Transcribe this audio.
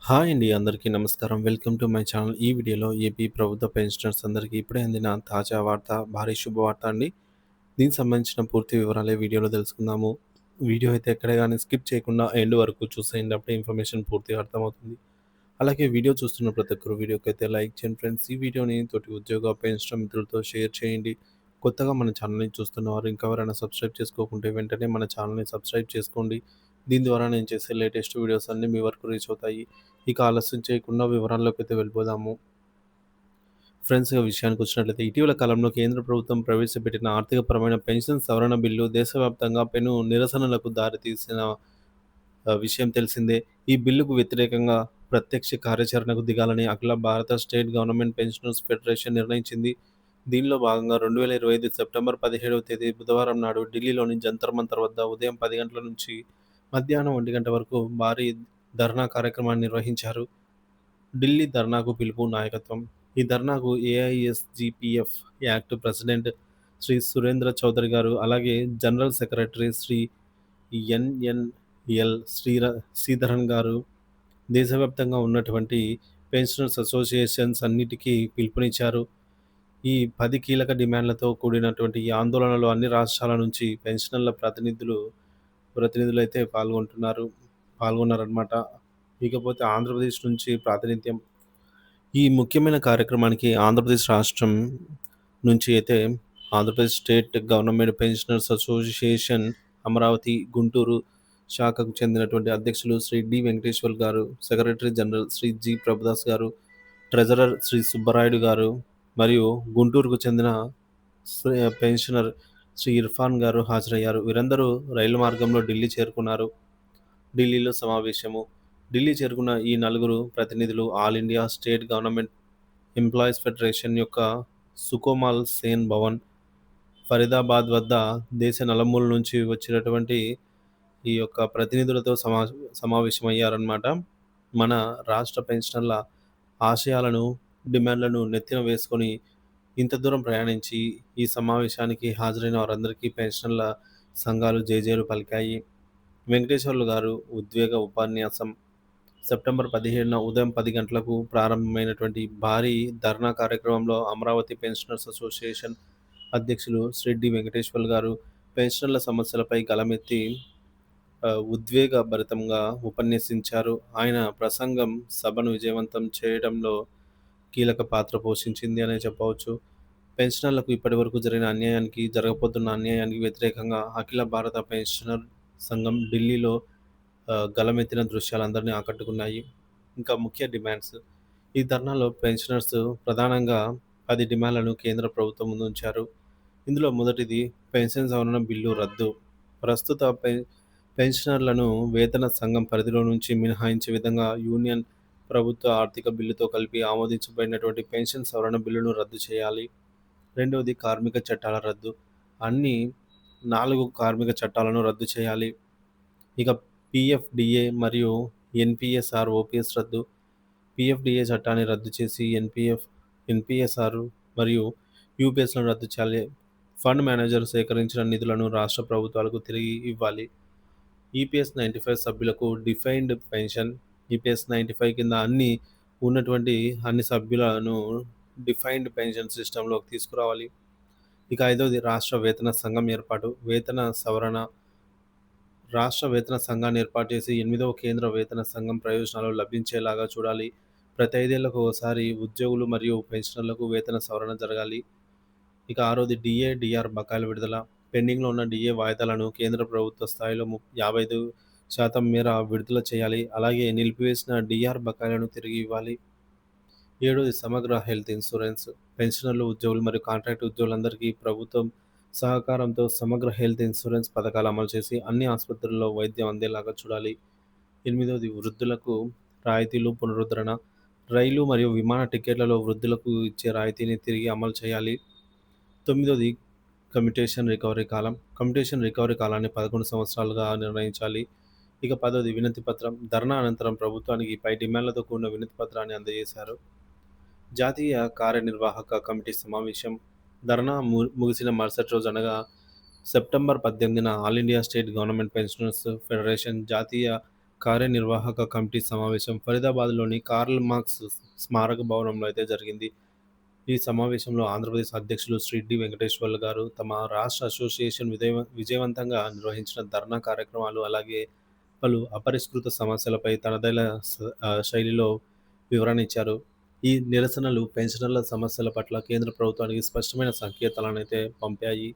Hi అండి. అందరికీ నమస్కారం. Welcome to my channel. ఈ వీడియోలో ఏపీ ప్రభుత్వ పెన్షనర్స్ అందరికీ ఇప్పుడే అందిన తాజా వార్త, భారీ శుభవార్త అండి. దీనికి సంబంధించిన పూర్తి వివరాలే వీడియోలో తెలుసుకుందాము. వీడియో అయితే ఎక్కడ గాని స్కిప్ చేయకుండా ఎండ్ వరకు చూసేయండి. అప్పుడే ఇన్ఫర్మేషన్ పూర్తిగా అర్థమవుతుంది. అలాగే వీడియో చూస్తున్న ప్రతి ఒక్కరు వీడియోకైతే లైక్ చేయండి ఫ్రెండ్స్. ఈ వీడియోని తోటి ఉద్యోగ పెన్షనర్ మిత్రులతో షేర్ చేయండి. కొత్తగా మన ఛానల్‌ని చూస్తున్నవారు ఇంకా ఎవరైనా సబ్స్క్రైబ్ చేసుకోకుంటే వెంటనే మన ఛానల్‌ని సబ్స్క్రైబ్ చేసుకోండి. దీని ద్వారా నేను చేసే లేటెస్ట్ వీడియోస్ అన్నీ మీ వరకు రీచ్ అవుతాయి. ఇక ఆలస్యం చేయకుండా వివరాల్లోకైతే వెళ్ళిపోదాము. ఫ్రెండ్స్, ఇక విషయానికొచ్చినట్లయితే ఇటీవల కాలంలో కేంద్ర ప్రభుత్వం ప్రవేశపెట్టిన ఆర్థికపరమైన పెన్షన్ సవరణ బిల్లు దేశవ్యాప్తంగా పెను నిరసనలకు దారితీసిన విషయం తెలిసిందే. ఈ బిల్లుకు వ్యతిరేకంగా ప్రత్యక్ష కార్యాచరణకు దిగాలని అఖిల భారత స్టేట్ గవర్నమెంట్ పెన్షనర్స్ ఫెడరేషన్ నిర్ణయించింది. దీనిలో భాగంగా 2025 సెప్టెంబర్ 17వ తేదీ బుధవారం నాడు ఢిల్లీలోని జంతర్ మంతర్ వద్ద ఉదయం 10 గంటల నుంచి మధ్యాహ్నం 1 గంట వరకు భారీ ధర్నా కార్యక్రమాన్ని నిర్వహించారు. ఢిల్లీ ధర్నాకు పిలుపు, నాయకత్వం. ఈ ధర్నాకు ఏఐఎస్‌జీపీఎఫ్ యాక్ట్ ప్రెసిడెంట్ శ్రీ సురేంద్ర చౌదరి గారు, అలాగే general secretary Shri NNL Sridharan గారు, దేశవ్యాప్తంగా ఉన్నటువంటి పెన్షనర్స్ అసోసియేషన్స్ అన్నిటికీ పిలుపునిచ్చారు. ఈ 10 కీలక డిమాండ్లతో కూడినటువంటి ఈ ఆందోళనలో అన్ని రాష్ట్రాల నుంచి పెన్షనర్ల ప్రతినిధులైతే పాల్గొన్నారనమాట. ఇకపోతే ఆంధ్రప్రదేశ్ నుంచి ప్రాతినిధ్యం. ఈ ముఖ్యమైన కార్యక్రమానికి ఆంధ్రప్రదేశ్ రాష్ట్రం నుంచి అయితే Andhra Pradesh state government pensioners association Amaravati, Guntur శాఖకు చెందినటువంటి అధ్యక్షులు Shri D. Venkateswarlu garu, secretary general Shri G. Prabhudas garu, treasurer Shri Subbarayudu గారు మరియు గుంటూరుకు చెందిన పెన్షనర్ శ్రీ ఇర్ఫాన్ గారు హాజరయ్యారు. వీరందరూ రైలు మార్గంలో ఢిల్లీ చేరుకున్నారు. ఢిల్లీలో సమావేశము. ఢిల్లీ చేరుకున్న ఈ నలుగురు ప్రతినిధులు all India state government employees federation యొక్క సుకోమాల్ సేన్ భవన్, ఫరీదాబాద్ వద్ద దేశ నలుమూలల నుంచి వచ్చినటువంటి ఈ యొక్క ప్రతినిధులతో సమావేశమయ్యారన్నమాట. మన రాష్ట్ర పెన్షనర్ల ఆశయాలను, డిమాండ్లను నెత్తిన వేసుకొని ఇంత దూరం ప్రయాణించి ఈ సమావేశానికి హాజరైన వారందరికీ పెన్షనర్ల సంఘాలు జేజేలు పలికాయి. వెంకటేశ్వర్లు గారు ఉద్వేగ ఉపన్యాసం. సెప్టెంబర్ 17న ఉదయం 10 గంటలకు ప్రారంభమైనటువంటి భారీ ధర్నా కార్యక్రమంలో అమరావతి పెన్షనర్స్ అసోసియేషన్ అధ్యక్షులు శ్రీ డి. వెంకటేశ్వర్లు గారు పెన్షనర్ల సమస్యలపై గళమెత్తి ఉద్వేగభరితంగా ఉపన్యసించారు. ఆయన ప్రసంగం సభను విజయవంతం చేయడంలో కీలక పాత్ర పోషించింది అనే చెప్పవచ్చు. పెన్షనర్లకు ఇప్పటివరకు జరిగిన అన్యాయానికి, జరగబోతున్న అన్యాయానికి వ్యతిరేకంగా అఖిల భారత పెన్షనర్ సంఘం ఢిల్లీలో గళమెత్తిన దృశ్యాలు అందరినీ ఆకట్టుకున్నాయి. ఇంకా ముఖ్య డిమాండ్స్. ఈ ధర్నాలో పెన్షనర్స్ ప్రధానంగా 10 డిమాండ్లను కేంద్ర ప్రభుత్వం ముందుంచారు. ఇందులో మొదటిది పెన్షన్ సవరణ బిల్లు రద్దు. ప్రస్తుత పెన్షనర్లను వేతన సంఘం పరిధిలో నుంచి మినహాయించే విధంగా యూనియన్ ప్రభుత్వ ఆర్థిక బిల్లుతో కలిపి ఆమోదించబడినటువంటి పెన్షన్ సవరణ బిల్లును రద్దు చేయాలి. రెండవది కార్మిక చట్టాల రద్దు. అన్ని 4 కార్మిక చట్టాలను రద్దు చేయాలి. ఇక పీఎఫ్‌డీఏ మరియు ఎన్‌పీఎస్‌ఆర్, ఓపీఎస్ రద్దు. పీఎఫ్‌డీఏ చట్టాన్ని రద్దు చేసి ఎన్‌పీఎస్‌ఆర్ మరియు యూపీఎస్‌లను రద్దు చేయాలి. ఫండ్ మేనేజర్ సేకరించిన నిధులను రాష్ట్ర ప్రభుత్వాలకు తిరిగి ఇవ్వాలి. ఈపీఎస్ 95 సభ్యులకు డిఫైన్డ్ పెన్షన్. ఈపీఎస్ 95 కింద అన్ని సభ్యులను డిఫైన్డ్ పెన్షన్ సిస్టమ్‌లోకి తీసుకురావాలి. ఇక ఐదవది రాష్ట్ర వేతన సంఘం ఏర్పాటు. రాష్ట్ర వేతన సంఘాన్ని ఏర్పాటు చేసి 8వ కేంద్ర వేతన సంఘం ప్రయోజనాలు లభించేలాగా చూడాలి. ప్రతి 5 ఏళ్లకు ఒకసారి ఉద్యోగులు మరియు పెన్షనర్లకు వేతన సవరణ జరగాలి. ఇక ఆరోది డీఏ, డీఆర్ బకాయిల విడుదల. పెండింగ్‌లో ఉన్న డీఏ వాయిదాలను కేంద్ర ప్రభుత్వ స్థాయిలో 55% మేర విడుదల చేయాలి. అలాగే నిలిపివేసిన డీఆర్ బకాయిలను తిరిగి ఇవ్వాలి. ఏడోది సమగ్ర హెల్త్ ఇన్సూరెన్స్. పెన్షనర్లు, ఉద్యోగులు మరియు కాంట్రాక్ట్ ఉద్యోగులందరికీ ప్రభుత్వం సహకారంతో సమగ్ర హెల్త్ ఇన్సూరెన్స్ పథకాలు అమలు చేసి అన్ని ఆసుపత్రుల్లో వైద్యం అందేలాగా చూడాలి. ఎనిమిదవది వృద్ధులకు రాయితీలు, పునరుద్ధరణ. రైలు మరియు విమాన టికెట్లలో వృద్ధులకు ఇచ్చే రాయితీని తిరిగి అమలు చేయాలి. తొమ్మిదవది కమ్యుటేషన్ రికవరీ కాలం. కమ్యుటేషన్ రికవరీ కాలాన్ని 11 సంవత్సరాలుగా నిర్ణయించాలి. ఇక పదోది వినతి పత్రం. ధర్నా అనంతరం ప్రభుత్వానికి పై డిమాండ్లతో కూడిన వినతి పత్రాన్ని అందజేశారు. జాతీయ కార్యనిర్వాహక కమిటీ సమావేశం. ధర్నా ముగిసిన మరుసటి రోజు అనగా సెప్టెంబర్ 18న all India state government pensioners federation జాతీయ కార్యనిర్వాహక కమిటీ సమావేశం ఫరీదాబాద్‌లోని కార్ల్ మార్క్స్ స్మారక భవనంలో అయితే జరిగింది. ఈ సమావేశంలో ఆంధ్రప్రదేశ్ అధ్యక్షులు శ్రీ డి. వెంకటేశ్వర్లు గారు తమ రాష్ట్ర అసోసియేషన్ విజయవంతంగా నిర్వహించిన ధర్నా కార్యక్రమాలు, అలాగే పలు అపరిష్కృత సమస్యలపై తనదైన శైలిలో వివరణ ఇచ్చారు. ఈ నిరసనలు పెన్షనర్ల సమస్యల పట్ల కేంద్ర ప్రభుత్వానికి స్పష్టమైన సంకేతాలనైతే పంపాయి.